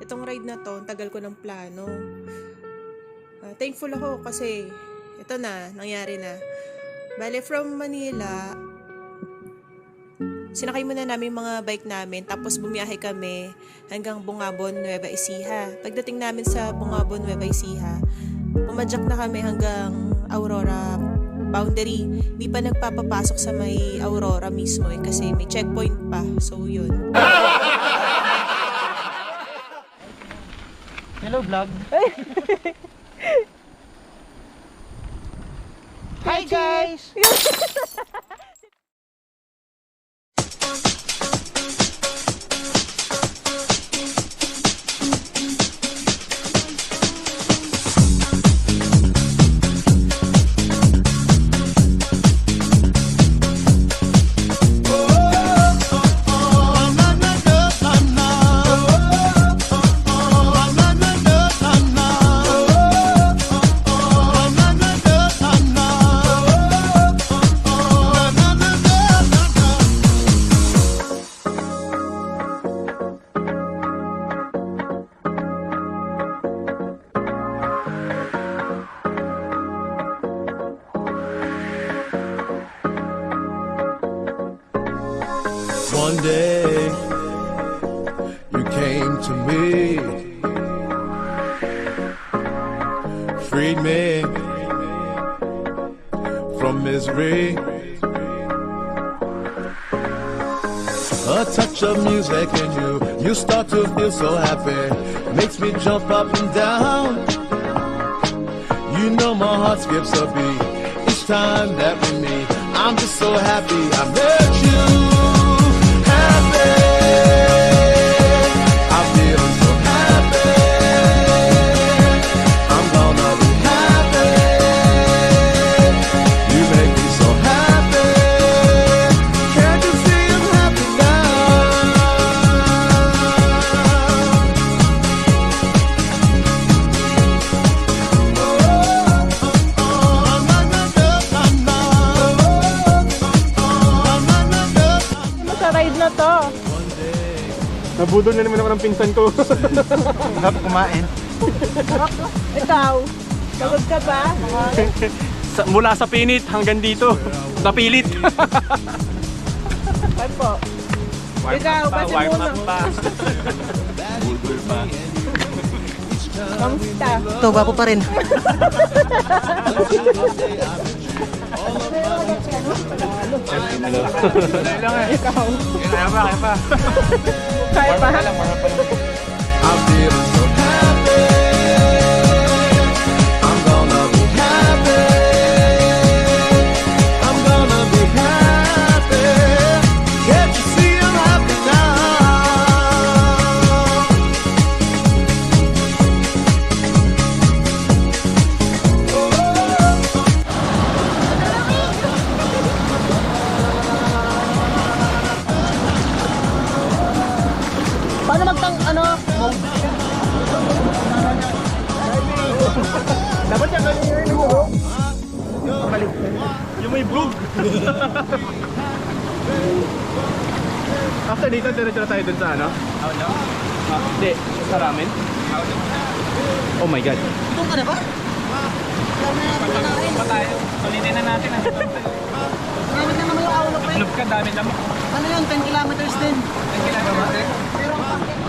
Itong ride na to, tagal ko ng plano. Thankful ako kasi ito na, nangyari na. Bale, from Manila, sinakay muna namin mga bike namin, tapos bumiyahe kami hanggang Bongabon, Nueva Ecija. Pagdating namin sa Bongabon, Nueva Ecija, umadyak na kami hanggang Aurora, Boundery. Hindi pa nagpapapasok sa may Aurora mismo kasi may checkpoint pa. So, yun. Hello, vlog. Hi, guys! One day you came to me, freed me from misery. A touch of music in you start to feel so happy, makes me jump up and down. You know my heart skips a beat each time that we meet. I'm just so happy I met you. Nabudol na naman ako ng pinsan ko. Harap kumain. Ikaw, pagod ka ba? Mula sa pinit hanggang dito, napilit. Ay po. Ikaw, kasi muna. Budol pa. Kamusta? Ito, bapo pa rin. Ikaw. Kaya pa. Kaya pa? I'm feeling so happy. I'm gonna be happy. I'm gonna be happy. Can't you see I'm happy now? Paano Dapat siya kanina yun mo. Yung may bug. After dito, diretso na tayo dun sa ano? Hindi, sa ramen. Oh my god. Itong ka na ba? Pa tayo. Sulitin na natin ang Gamit na naman yung aulo ko. Loop ka, dami lang. Ano yun? 10 kilometers din. 10 kilometers? Pero ang pakit.